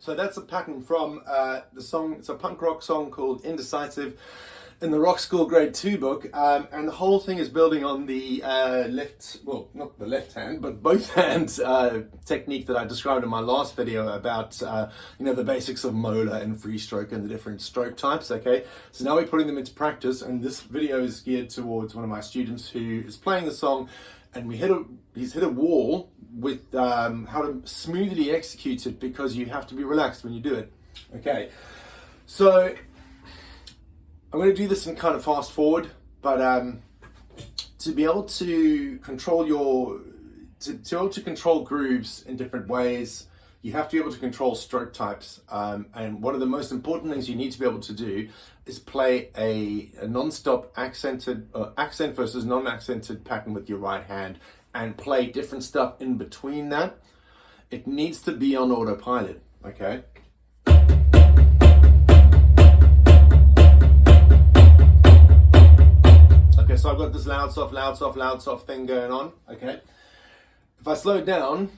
So that's a pattern from the song. It's a punk rock song called Indecisive in the Rockschool Grade 2 book. And the whole thing is building on the not the left hand, but both hands technique that I described in my last video about, the basics of Moeller and free stroke and the different stroke types, okay? So now we're putting them into practice, and this video is geared towards one of my students who is playing the song, and he's hit a wall with how to smoothly execute it, because you have to be relaxed when you do it. Okay, so I'm going to do this in kind of fast forward, but to be able to control control grooves in different ways, you have to be able to control stroke types. And one of the most important things you need to be able to do is play a non-stop accented accent versus non-accented pattern with your right hand, and play different stuff in between that. It needs to be on autopilot, okay? Okay, so I've got this loud, soft, loud, soft, loud, soft thing going on, okay? If I slow it down,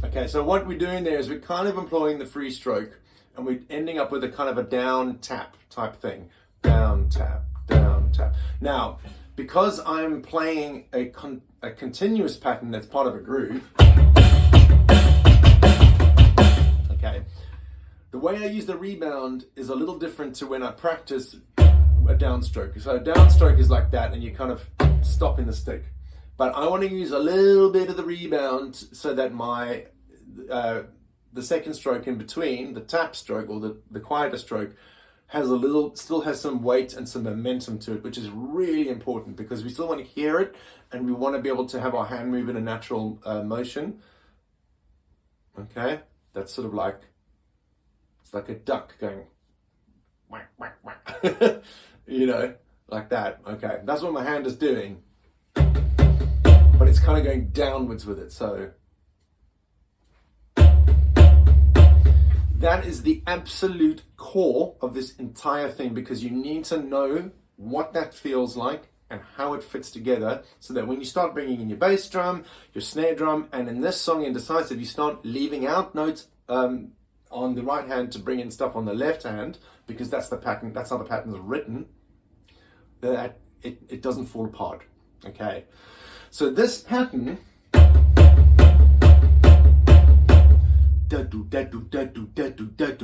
okay, so what we're doing there is we're kind of employing the free stroke, and we're ending up with a kind of a down tap type thing. Down tap, down tap. Now, because I'm playing a continuous pattern that's part of a groove, okay, the way I use the rebound is a little different to when I practice a downstroke. So a downstroke is like that, and you kind of stop in the stick. But I want to use a little bit of the rebound so that my the second stroke in between, the tap stroke or the quieter stroke, still has some weight and some momentum to it, which is really important, because we still want to hear it, and we want to be able to have our hand move in a natural motion. Okay, that's sort of like, it's like a duck going whack, whack, whack. Like that. Okay, that's what my hand is doing, but it's kind of going downwards with it. So that is the absolute core of this entire thing, because you need to know what that feels like and how it fits together, so that when you start bringing in your bass drum, your snare drum, and in this song Indecisive, you start leaving out notes on the right hand to bring in stuff on the left hand, because that's the pattern, that's how the pattern is written, that it doesn't fall apart. Okay, so this pattern,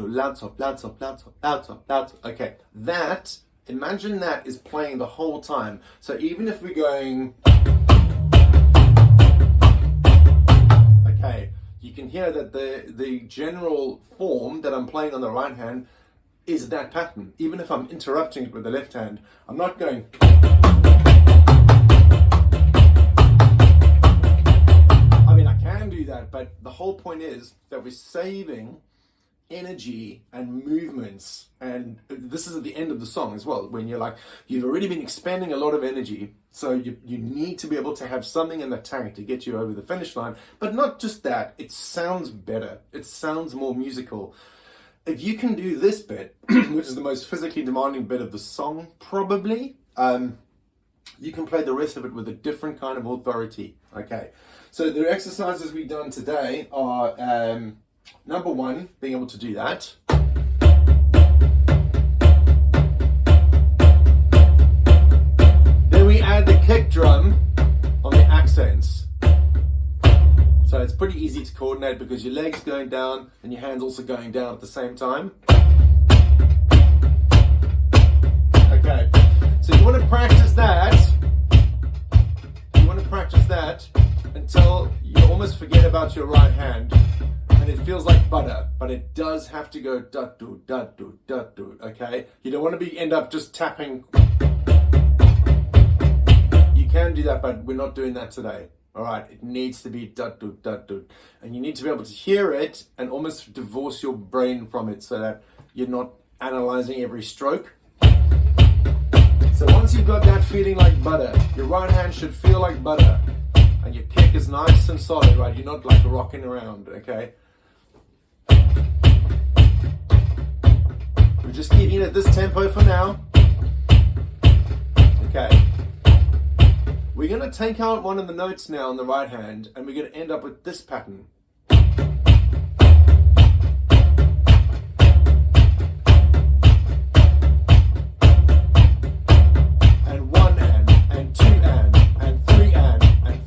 loud, soft, loud, soft, loud, soft, loud, soft, loud, soft. Okay, that, imagine that is playing the whole time. So even if we're going, okay, you can hear that the general form that I'm playing on the right hand is that pattern. Even if I'm interrupting it with the left hand, I'm not going. Do that, but the whole point is that we're saving energy and movements, and this is at the end of the song as well, when you're like, you've already been expending a lot of energy, so you need to be able to have something in the tank to get you over the finish line. But not just that, it sounds better, it sounds more musical. If you can do this bit, which is the most physically demanding bit of the song probably, you can play the rest of it with a different kind of authority. Okay, so the exercises we've done today are, number one, being able to do that. Then we add the kick drum on the accents. So it's pretty easy to coordinate, because your legs going down and your hands also going down at the same time. Okay, so you want to practice that. Until you almost forget about your right hand, and it feels like butter, but it does have to go da-do, da-do, da-do, okay? You don't want to end up just tapping. You can do that, but we're not doing that today, all right? It needs to be da-do, da-do, and you need to be able to hear it and almost divorce your brain from it, so that you're not analyzing every stroke. So once you've got that feeling like butter, your right hand should feel like butter, and your kick is nice and solid, right? You're not like rocking around, okay? We're just keeping it at this tempo for now. Okay. We're going to take out one of the notes now on the right hand, and we're going to end up with this pattern. And one and two and three and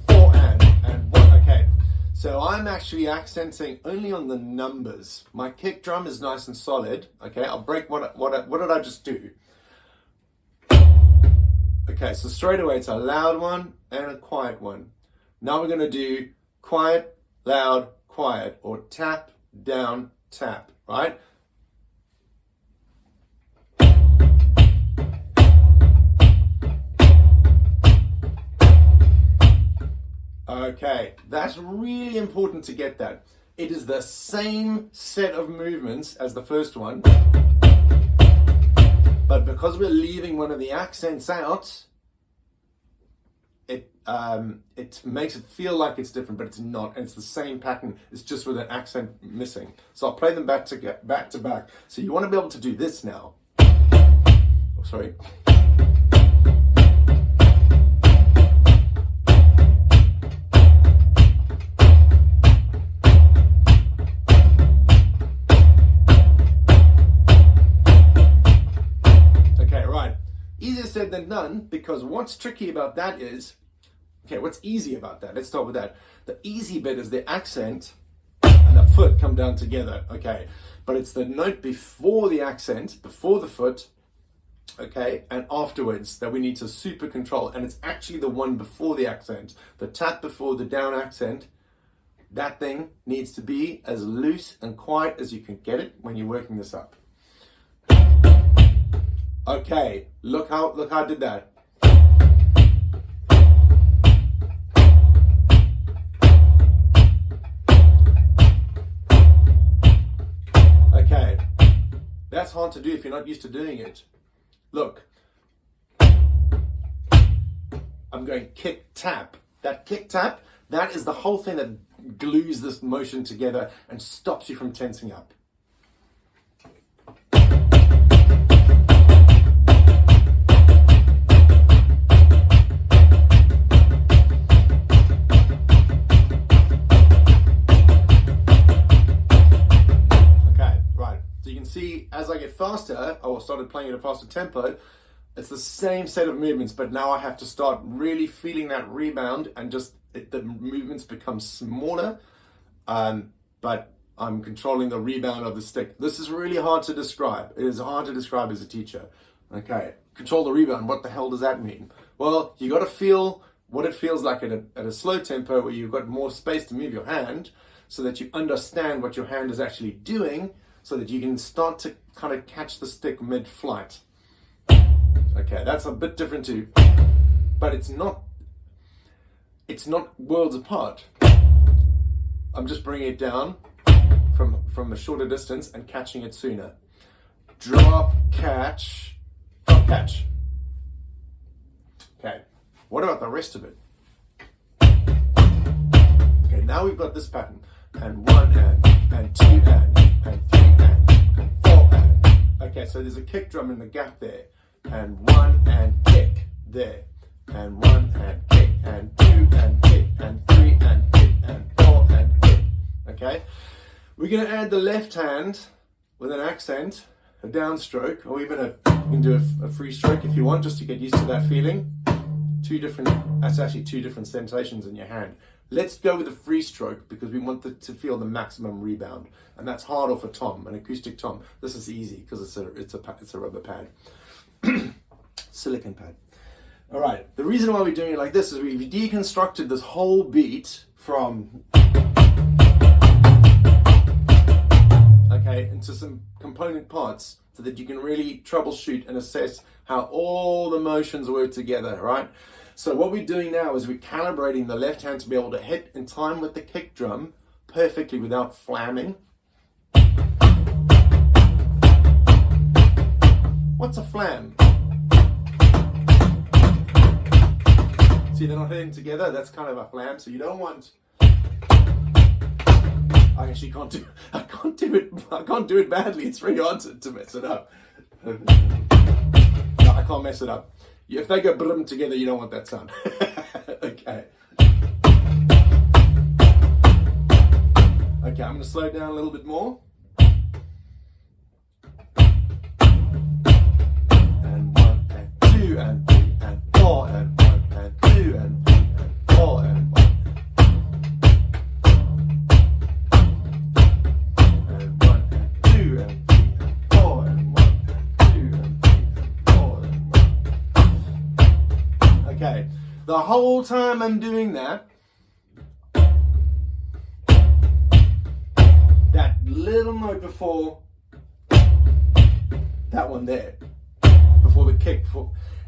four and one. Okay, so I'm actually accenting only on the numbers. My kick drum is nice and solid. Okay, I'll break what did I just do? Okay, so straight away it's a loud one and a quiet one. Now we're going to do quiet, loud, quiet, or tap, down, tap, right? Okay, that's really important to get that. It is the same set of movements as the first one, but because we're leaving one of the accents out, it makes it feel like it's different, but it's not. And it's the same pattern. It's just with an accent missing. So I'll play them back to back. So you want to be able to do this now. Oh, sorry. Easier said than done, because what's tricky about that is, okay, what's easy about that? Let's start with that. The easy bit is the accent and the foot come down together, okay? But it's the note before the accent, before the foot, okay, and afterwards that we need to super control. And it's actually the one before the accent, the tap before the down accent. That thing needs to be as loose and quiet as you can get it when you're working this up. Okay, look how I did that. Okay, that's hard to do if you're not used to doing it. Look, I'm going kick tap. That kick tap, that is the whole thing that glues this motion together and stops you from tensing up. See, as I get faster, or started playing at a faster tempo, it's the same set of movements, but now I have to start really feeling that rebound, and just the movements become smaller, but I'm controlling the rebound of the stick. This is really hard to describe. It is hard to describe as a teacher. Okay, control the rebound. What the hell does that mean? Well, you got to feel what it feels like at a slow tempo, where you've got more space to move your hand, so that you understand what your hand is actually doing, so that you can start to kind of catch the stick mid-flight. Okay, that's a bit different too, but it's not worlds apart. I'm just bringing it down from a shorter distance and catching it sooner. Drop, catch, drop, catch. Okay, what about the rest of it? Okay, now we've got this pattern. And one and two and three and four and. Okay, so there's a kick drum in the gap there. And one and kick there. And one and kick and two and kick and three and kick and four and kick. Okay? We're going to add the left hand with an accent, a downstroke, or even you can do a free stroke if you want, just to get used to that feeling. That's actually two different sensations in your hand. Let's go with a free stroke, because we want to feel the maximum rebound, and that's hard off a tom, an acoustic tom. This is easy because it's a rubber pad, silicon pad. All right. The reason why we're doing it like this is we've deconstructed this whole beat from into some component parts, so that you can really troubleshoot and assess how all the motions work together. Right. So what we're doing now is we're calibrating the left hand to be able to hit in time with the kick drum perfectly without flamming. What's a flam? See, they're not hitting together. That's kind of a flam. So you don't want. I actually can't do it badly. It's really hard to mess it up. No, I can't mess it up. If they go brum together, you don't want that sound. Okay. Okay, I'm going to slow down a little bit more. And 1 and 2 and 3 and 4 and 1 and 2 and 3 and 4 and 1. And 1 and 2 and 3 and 4 and 1 and 2 and 3 and 4 and 1. Okay, the whole time I'm doing that, that little note before that one there, before the kick,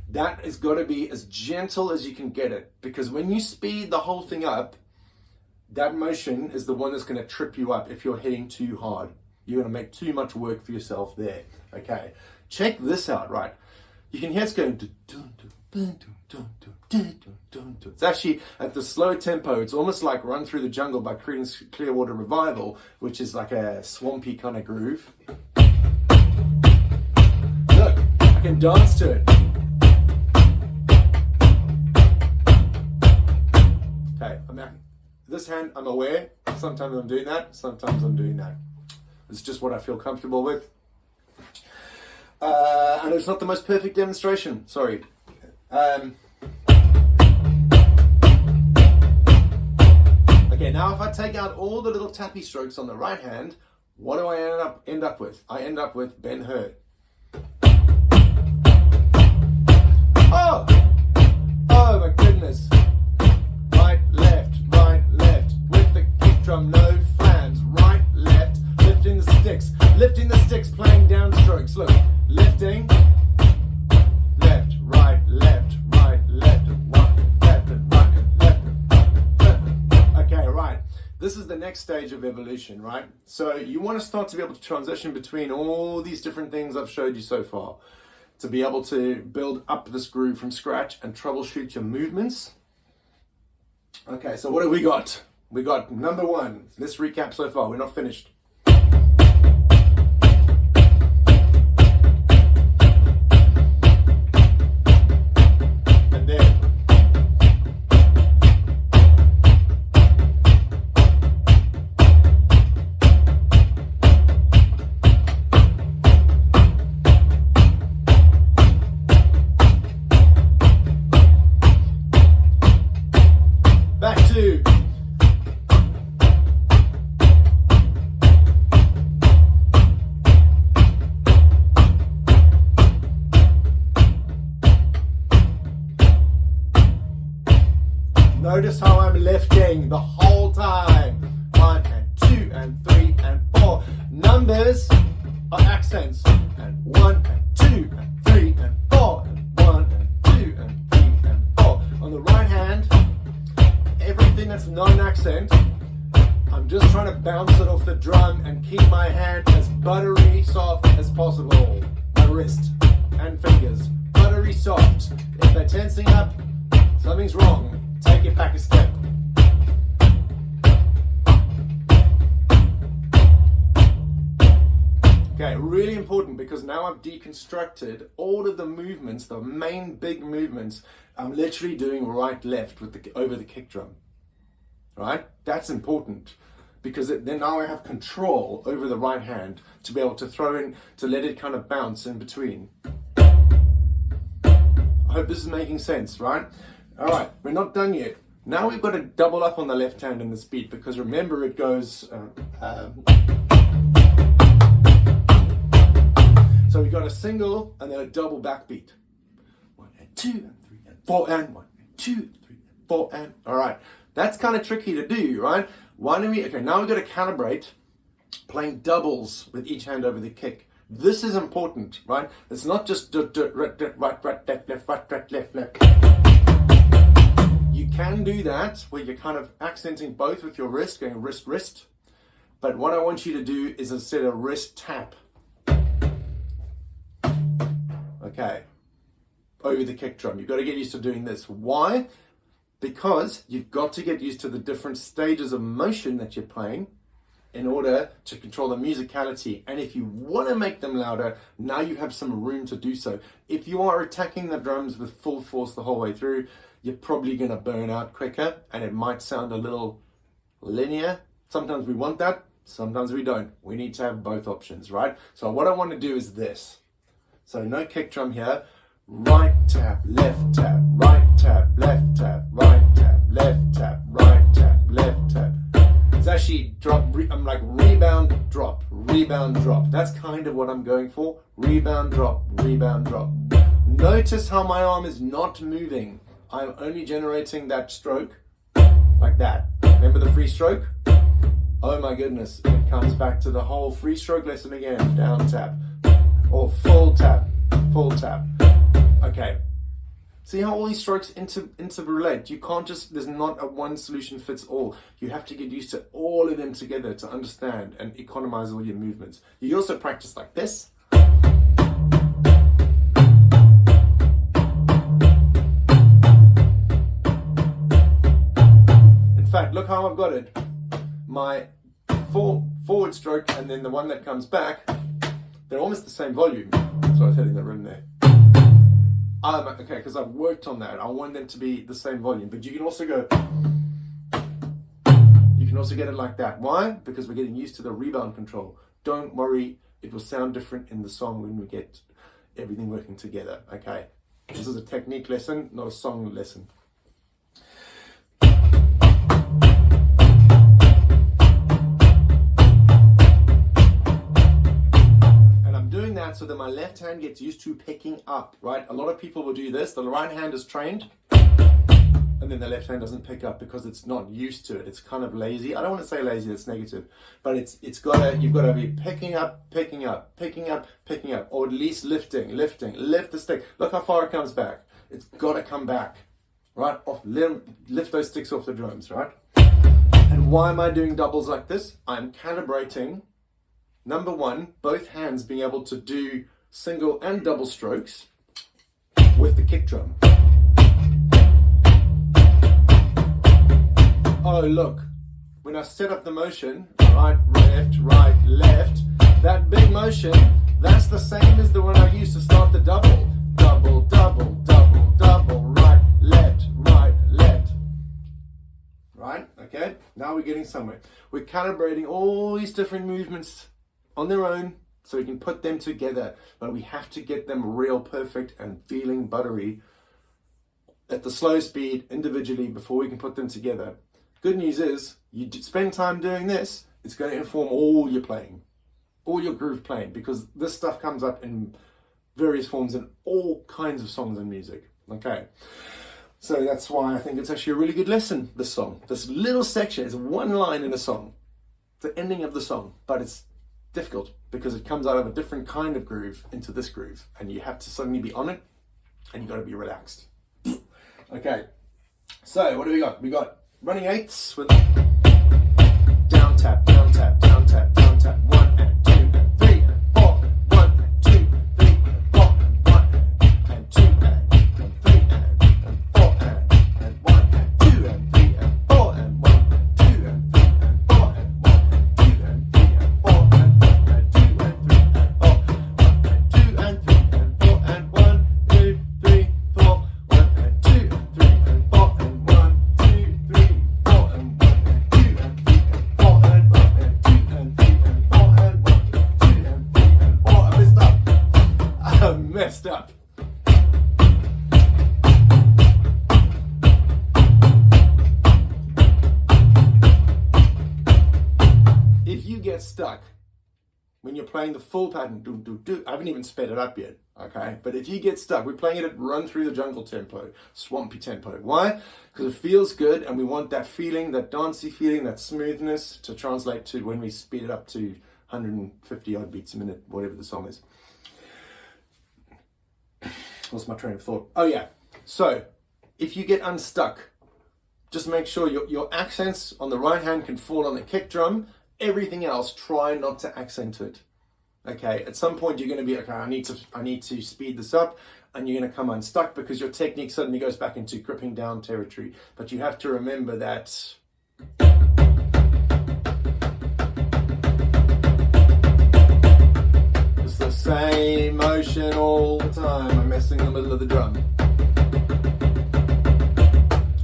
that has got to be as gentle as you can get it, because when you speed the whole thing up, that motion is the one that's going to trip you up if you're hitting too hard. You're going to make too much work for yourself there. Okay, check this out, right? You can hear it's going it's actually at the slow tempo. It's almost like Run Through the Jungle by Creedence Clearwater Revival, which is like a swampy kind of groove. Look, I can dance to it. Okay, this hand, I'm aware. Sometimes I'm doing that, sometimes I'm doing that. It's just what I feel comfortable with. And it's not the most perfect demonstration, sorry. Okay, now if I take out all the little tappy strokes on the right hand, what do I end up with? I end up with Ben-Hur. Oh! Oh my goodness. Right, left, with the kick drum, no flams. Right, left, lifting the sticks, playing downstrokes. Look, lifting, left, right, left, right, left, and right, left, and right, and left, and left. Okay, right. This is the next stage of evolution, right? So you want to start to be able to transition between all these different things I've showed you so far, to be able to build up this groove from scratch and troubleshoot your movements. Okay, so what have we got? We got number one. Let's recap so far. We're not finished. And then. Back to. Notice how I'm lifting the whole time. 1 and 2 and 3 and 4. Numbers are accents. And 1 and 2 and 3 and 4. And 1 and 2 and 3 and 4. On the right hand, everything that's not an accent, I'm just trying to bounce it off the drum and keep my hand as buttery soft as possible. My wrist and fingers, buttery soft. If they're tensing up, something's wrong. Take it back a step. Okay, really important, because now I've deconstructed all of the movements, the main big movements. I'm literally doing right, left with over the kick drum. Right? That's important, because then now I have control over the right hand to be able to throw in, to let it kind of bounce in between. I hope this is making sense, right? All right, we're not done yet. Now we've got to double up on the left hand in this beat, because remember it goes... so we've got a single and then a double backbeat. 1 and 2 and 3 and 4 and 1 and 2 and 3 and 4 and... All right, that's kind of tricky to do, right? Why don't we... Okay, now we've got to calibrate playing doubles with each hand over the kick. This is important, right? It's not just right, left, left. You can do that where you're kind of accenting both with your wrist, going wrist, wrist. But what I want you to do is instead of wrist tap. Okay. Over the kick drum. You've got to get used to doing this. Why? Because you've got to get used to the different stages of motion that you're playing in order to control the musicality. And if you want to make them louder, now you have some room to do so. If you are attacking the drums with full force the whole way through, you're probably going to burn out quicker and it might sound a little linear. Sometimes we want that, sometimes we don't. We need to have both options, right? So what I want to do is this. So no kick drum here. Right tap, left tap, right tap, left tap, right tap, left tap, right tap, left tap. It's actually I'm like rebound, drop, rebound, drop. That's kind of what I'm going for. Rebound, drop, rebound, drop. Notice how my arm is not moving. I'm only generating that stroke like that. Remember the free stroke? Oh my goodness, it comes back to the whole free stroke lesson again. Down tap, or full tap, full tap. Okay, see how all these strokes interrelate? You can't just, there's not a one solution fits all. You have to get used to all of them together to understand and economize all your movements. You also practice like this. In fact, look how I've got it. My forward stroke and then the one that comes back, they're almost the same volume. So I was hitting the rim there. Okay, because I've worked on that. I want them to be the same volume, but you can also go, you can also get it like that. Why? Because we're getting used to the rebound control. Don't worry, it will sound different in the song when we get everything working together, okay? This is a technique lesson, not a song lesson. So that my left hand gets used to picking up, right? A lot of people will do this. The right hand is trained and then the left hand doesn't pick up because it's not used to it. It's kind of lazy. I don't want to say lazy, that's negative, but you've got to be picking up, picking up, picking up, picking up, or at least lifting, lift the stick. Look how far it comes back. It's got to come back, right? Lift those sticks off the drums, right? And why am I doing doubles like this? I'm calibrating. Number one, both hands being able to do single and double strokes with the kick drum. Oh, look, when I set up the motion, right, left, that big motion, that's the same as the one I used to start the double. Double, double, double, double, right, left, left. Right, okay, now we're getting somewhere. We're calibrating all these different movements on their own so we can put them together, but we have to get them real perfect and feeling buttery at the slow speed individually before we can put them together. Good news is you spend time doing this, it's going to inform all your playing, all your groove playing, because this stuff comes up in various forms in all kinds of songs and music. Okay, so that's why I think it's actually a really good lesson, this song. This little section is one line in a song, the ending of the song, but it's difficult because it comes out of a different kind of groove into this groove and you have to suddenly be on it and you got to be relaxed. Okay, so what do we got? We got running eighths with down tap, down tap, down tap, down tap, 1 and 2 and 3 and 4 and 1 and 2 and 3 and 4 and 1 and 2 and 3 and 4 and 1 and 2 and 3 and 4 and 1 and 2 and 3 and 4 and 1 and 2 and 3 and 4 and 1 and 2 and 3 and 4 and 2 and 3 and 4 and 1 2 3 4 1 and 2 and 3 and 4 and 1 2 3 4 and 1 and 2 and 3 and 4 and 1 and 2 and 3 and 4 and 1 and 2 and 3 and 4. I messed up. If you get stuck when you're playing the full pattern, do, do, do, I haven't even sped it up yet, okay? But if you get stuck, we're playing it at run through the jungle tempo, swampy tempo. Why? Because it feels good and we want that feeling, that dancey feeling, that smoothness to translate to when we speed it up to 150 odd beats a minute, whatever the song is. What's my train of thought? Oh yeah, so if you get unstuck, just make sure your accents on the right hand can fall on the kick drum. Everything else, try not to accent it. Okay, at some point you're going to be, okay, I need to speed this up, and you're going to come unstuck because your technique suddenly goes back into gripping down territory. But you have to remember that the same motion all the time. I'm messing in the middle of the drum.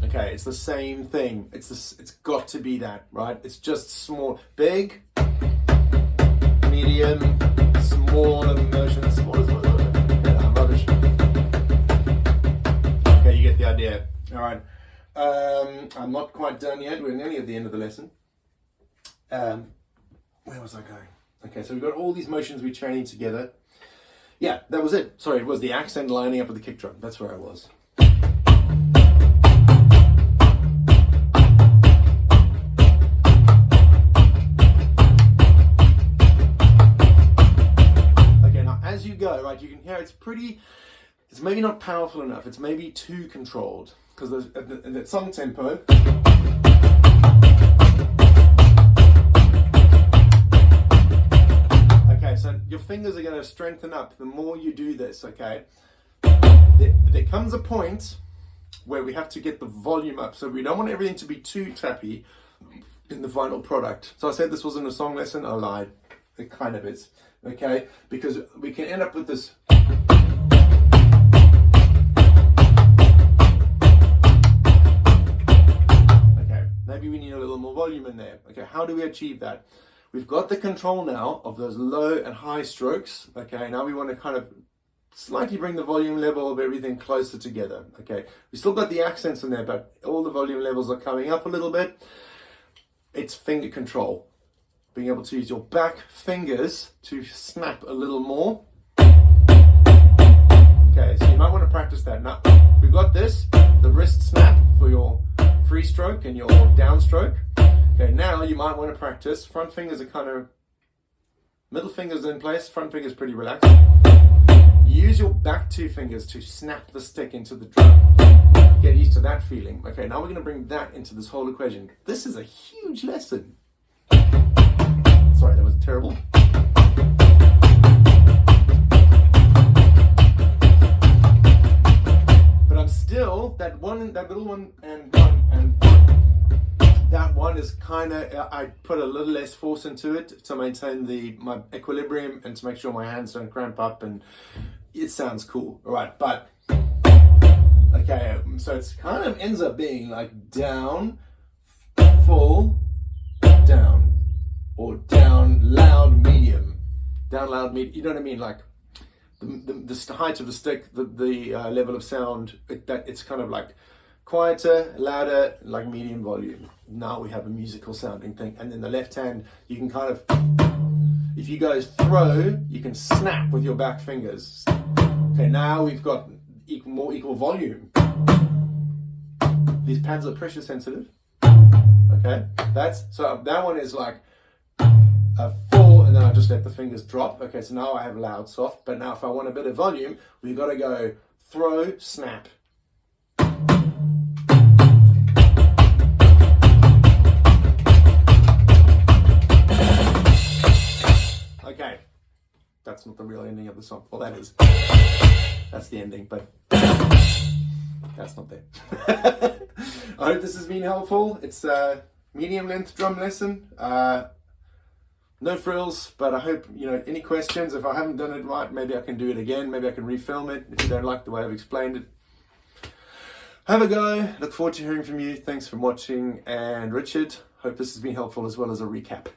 Okay, it's the same thing. It's got to be that, right? It's just small, big, medium, smaller motion, smaller. Okay, I'm rubbish. Okay, you get the idea. All right. I'm not quite done yet. We're nearly at the end of the lesson. Where was I going? Okay, so we've got all these motions we're chaining together. Yeah, that was it. Sorry, it was the accent lining up with the kick drum. That's where I was. Okay, now as you go, right, you can hear it's maybe not powerful enough. It's maybe too controlled. Because at that song tempo, okay, so your fingers are going to strengthen up the more you do this, okay? There comes a point where we have to get the volume up, so we don't want everything to be too tappy in the final product. So I said this wasn't a song lesson, I lied. It kind of is, okay? Because we can end up with this. Maybe we need a little more volume in there. Okay, how do we achieve that? We've got the control now of those low and high strokes. Okay, now we want to kind of slightly bring the volume level of everything closer together. Okay, we still got the accents in there, but all the volume levels are coming up a little bit. It's finger control. Being able to use your back fingers to snap a little more. Okay, so you might want to practice that. Now, we've got this, the wrist snap for your free stroke and your downstroke. Okay, now you might want to practice. Front fingers are kind of, middle fingers in place, front fingers pretty relaxed. Use your back two fingers to snap the stick into the drum. Get used to that feeling. Okay, now we're going to bring that into this whole equation. This is a huge lesson. Sorry, that was terrible. Still, that little one and that one is kind of, I put a little less force into it to maintain my equilibrium and to make sure my hands don't cramp up, and it sounds cool. All right, but okay, so it's kind of ends up being like down, full, down, or down, loud, medium, down, loud, medium. You know what I mean? Like the height of the stick, the level of sound, it's kind of like quieter, louder, like medium volume. Now we have a musical sounding thing. And then the left hand, you can kind of, if you go throw, you can snap with your back fingers. Okay, now we've got more equal volume. These pads are pressure sensitive. Okay, so that one is like a full, and then I just let the fingers drop. Okay, so now I have loud, soft, but now if I want a bit of volume, we've got to go throw, snap. Okay, that's not the real ending of the song. Well, that is. That's the ending, but that's not there. I hope this has been helpful. It's a medium length drum lesson. No frills, but I hope, any questions. If I haven't done it right, maybe I can do it again. Maybe I can refilm it if you don't like the way I've explained it. Have a go. Look forward to hearing from you. Thanks for watching. And Richard, hope this has been helpful as well as a recap.